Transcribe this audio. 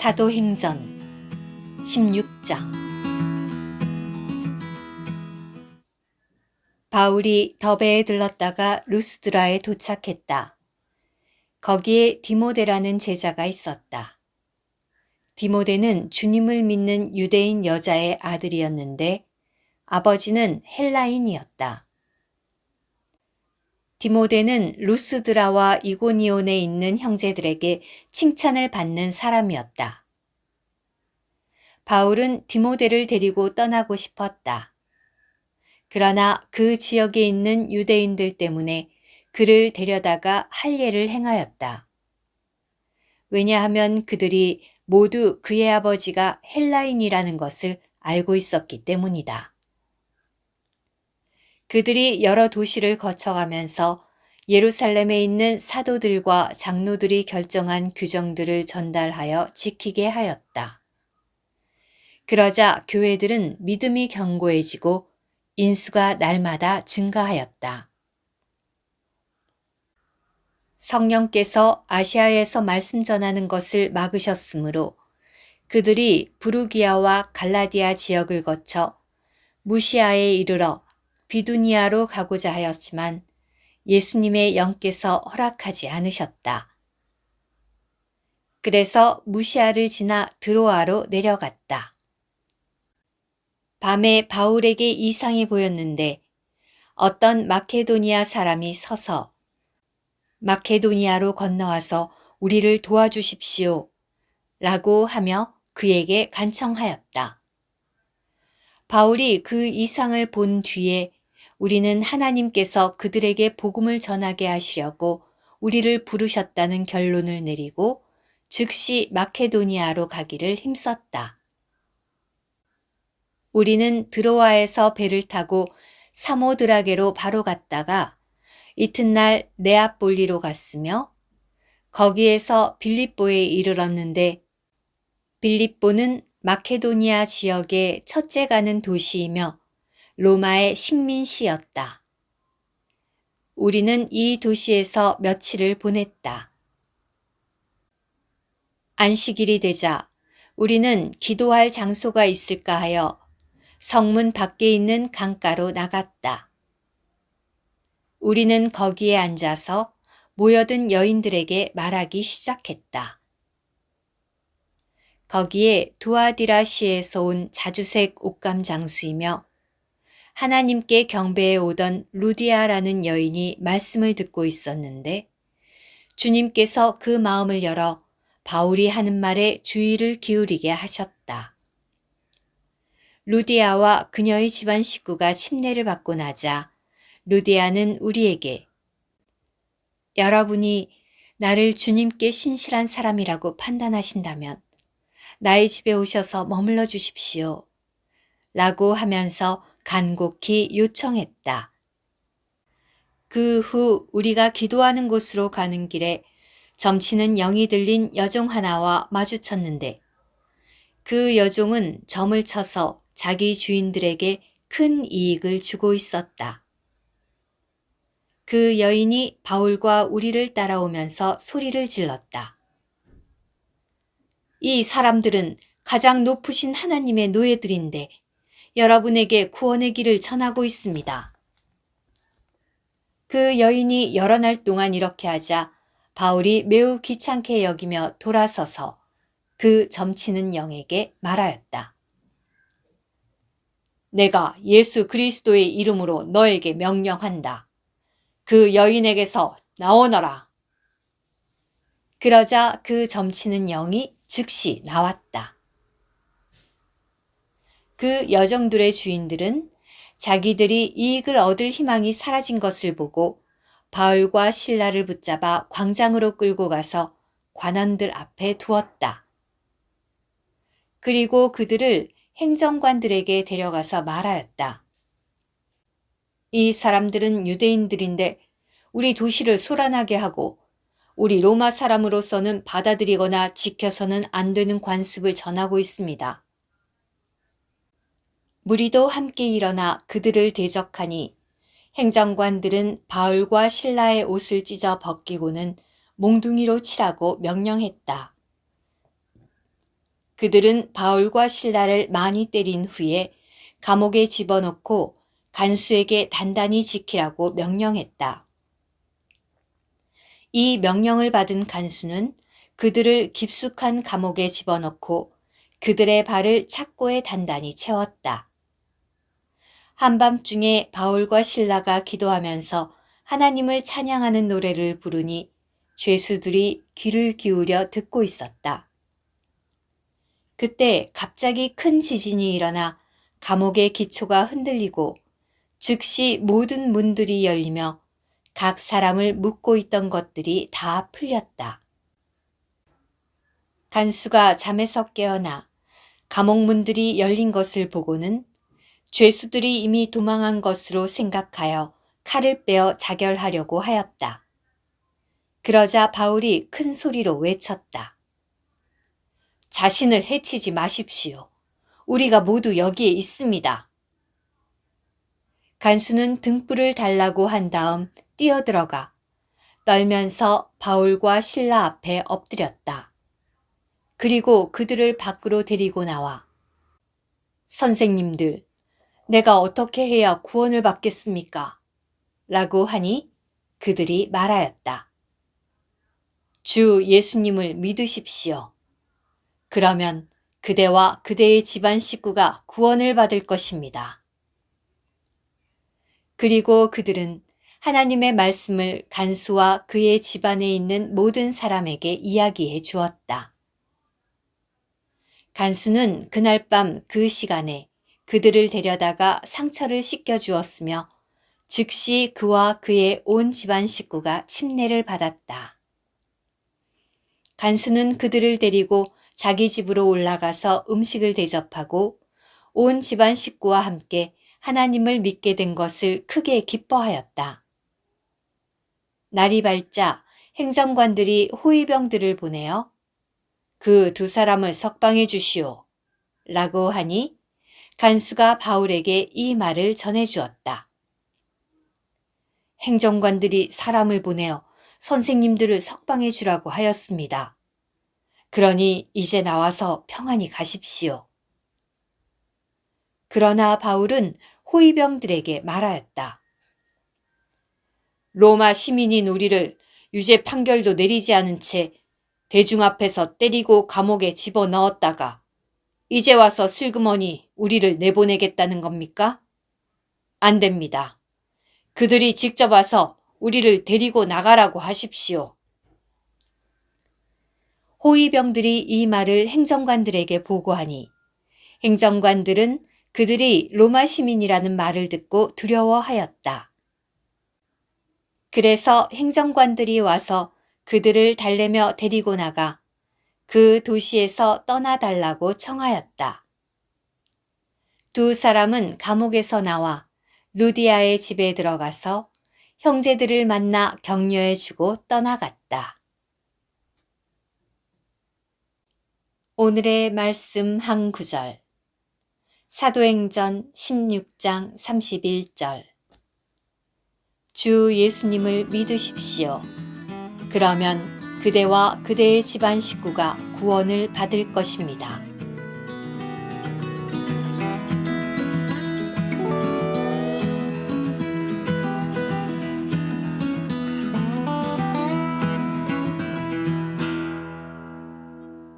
사도행전 16장. 바울이 더베에 들렀다가 루스드라에 도착했다. 거기에 디모데라는 제자가 있었다. 디모데는 주님을 믿는 유대인 여자의 아들이었는데 아버지는 헬라인이었다. 디모데는 루스드라와 이고니온에 있는 형제들에게 칭찬을 받는 사람이었다. 바울은 디모데를 데리고 떠나고 싶었다. 그러나 그 지역에 있는 유대인들 때문에 그를 데려다가 할례를 행하였다. 왜냐하면 그들이 모두 그의 아버지가 헬라인이라는 것을 알고 있었기 때문이다. 그들이 여러 도시를 거쳐가면서 예루살렘에 있는 사도들과 장로들이 결정한 규정들을 전달하여 지키게 하였다. 그러자 교회들은 믿음이 견고해지고 인수가 날마다 증가하였다. 성령께서 아시아에서 말씀 전하는 것을 막으셨으므로 그들이 부르기아와 갈라디아 지역을 거쳐 무시아에 이르러 비두니아로 가고자 하였지만 예수님의 영께서 허락하지 않으셨다. 그래서 무시아를 지나 드로아로 내려갔다. 밤에 바울에게 이상이 보였는데 어떤 마케도니아 사람이 서서 마케도니아로 건너와서 우리를 도와주십시오 라고 하며 그에게 간청하였다. 바울이 그 이상을 본 뒤에 우리는 하나님께서 그들에게 복음을 전하게 하시려고 우리를 부르셨다는 결론을 내리고 즉시 마케도니아로 가기를 힘썼다. 우리는 드로아에서 배를 타고 사모드라게로 바로 갔다가 이튿날 네아폴리로 갔으며 거기에서 빌립보에 이르렀는데 빌립보는 마케도니아 지역의 첫째 가는 도시이며 로마의 식민시였다. 우리는 이 도시에서 며칠을 보냈다. 안식일이 되자 우리는 기도할 장소가 있을까 하여 성문 밖에 있는 강가로 나갔다. 우리는 거기에 앉아서 모여든 여인들에게 말하기 시작했다. 거기에 두아디라시에서 온 자주색 옷감 장수이며 하나님께 경배해 오던 루디아라는 여인이 말씀을 듣고 있었는데 주님께서 그 마음을 열어 바울이 하는 말에 주의를 기울이게 하셨다. 루디아와 그녀의 집안 식구가 침례를 받고 나자 루디아는 우리에게 여러분이 나를 주님께 신실한 사람이라고 판단하신다면 나의 집에 오셔서 머물러 주십시오 라고 하면서 간곡히 요청했다. 그 후 우리가 기도하는 곳으로 가는 길에 점치는 영이 들린 여종 하나와 마주쳤는데 그 여종은 점을 쳐서 자기 주인들에게 큰 이익을 주고 있었다. 그 여인이 바울과 우리를 따라오면서 소리를 질렀다. 이 사람들은 가장 높으신 하나님의 노예들인데 여러분에게 구원의 길을 전하고 있습니다. 그 여인이 여러 날 동안 이렇게 하자 바울이 매우 귀찮게 여기며 돌아서서 그 점치는 영에게 말하였다. 내가 예수 그리스도의 이름으로 너에게 명령한다. 그 여인에게서 나오너라. 그러자 그 점치는 영이 즉시 나왔다. 그 여종들의 주인들은 자기들이 이익을 얻을 희망이 사라진 것을 보고 바울과 실라를 붙잡아 광장으로 끌고 가서 관원들 앞에 두었다. 그리고 그들을 행정관들에게 데려가서 말하였다. 이 사람들은 유대인들인데 우리 도시를 소란하게 하고 우리 로마 사람으로서는 받아들이거나 지켜서는 안 되는 관습을 전하고 있습니다. 무리도 함께 일어나 그들을 대적하니 행정관들은 바울과 실라의 옷을 찢어 벗기고는 몽둥이로 치라고 명령했다. 그들은 바울과 실라를 많이 때린 후에 감옥에 집어넣고 간수에게 단단히 지키라고 명령했다. 이 명령을 받은 간수는 그들을 깊숙한 감옥에 집어넣고 그들의 발을 착고에 단단히 채웠다. 한밤중에 바울과 실라가 기도하면서 하나님을 찬양하는 노래를 부르니 죄수들이 귀를 기울여 듣고 있었다. 그때 갑자기 큰 지진이 일어나 감옥의 기초가 흔들리고 즉시 모든 문들이 열리며 각 사람을 묶고 있던 것들이 다 풀렸다. 간수가 잠에서 깨어나 감옥 문들이 열린 것을 보고는 죄수들이 이미 도망한 것으로 생각하여 칼을 빼어 자결하려고 하였다. 그러자 바울이 큰 소리로 외쳤다. 자신을 해치지 마십시오. 우리가 모두 여기에 있습니다. 간수는 등불을 달라고 한 다음 뛰어들어가 떨면서 바울과 실라 앞에 엎드렸다. 그리고 그들을 밖으로 데리고 나와 선생님들, 내가 어떻게 해야 구원을 받겠습니까? 라고 하니 그들이 말하였다. 주 예수님을 믿으십시오. 그러면 그대와 그대의 집안 식구가 구원을 받을 것입니다. 그리고 그들은 하나님의 말씀을 간수와 그의 집안에 있는 모든 사람에게 이야기해 주었다. 간수는 그날 밤 그 시간에 그들을 데려다가 상처를 씻겨 주었으며 즉시 그와 그의 온 집안 식구가 침례를 받았다. 간수는 그들을 데리고 자기 집으로 올라가서 음식을 대접하고 온 집안 식구와 함께 하나님을 믿게 된 것을 크게 기뻐하였다. 날이 밝자 행정관들이 호위병들을 보내어 그 두 사람을 석방해 주시오 라고 하니 간수가 바울에게 이 말을 전해주었다. 행정관들이 사람을 보내어 선생님들을 석방해 주라고 하였습니다. 그러니 이제 나와서 평안히 가십시오. 그러나 바울은 호위병들에게 말하였다. 로마 시민인 우리를 유죄 판결도 내리지 않은 채 대중 앞에서 때리고 감옥에 집어넣었다가 이제 와서 슬그머니 우리를 내보내겠다는 겁니까? 안 됩니다. 그들이 직접 와서 우리를 데리고 나가라고 하십시오. 호위병들이 이 말을 행정관들에게 보고하니 행정관들은 그들이 로마 시민이라는 말을 듣고 두려워하였다. 그래서 행정관들이 와서 그들을 달래며 데리고 나가 그 도시에서 떠나달라고 청하였다. 두 사람은 감옥에서 나와 루디아의 집에 들어가서 형제들을 만나 격려해주고 떠나갔다. 오늘의 말씀 한 구절. 사도행전 16장 31절. 주 예수님을 믿으십시오. 그러면 그대와 그대의 집안 식구가 구원을 받을 것입니다.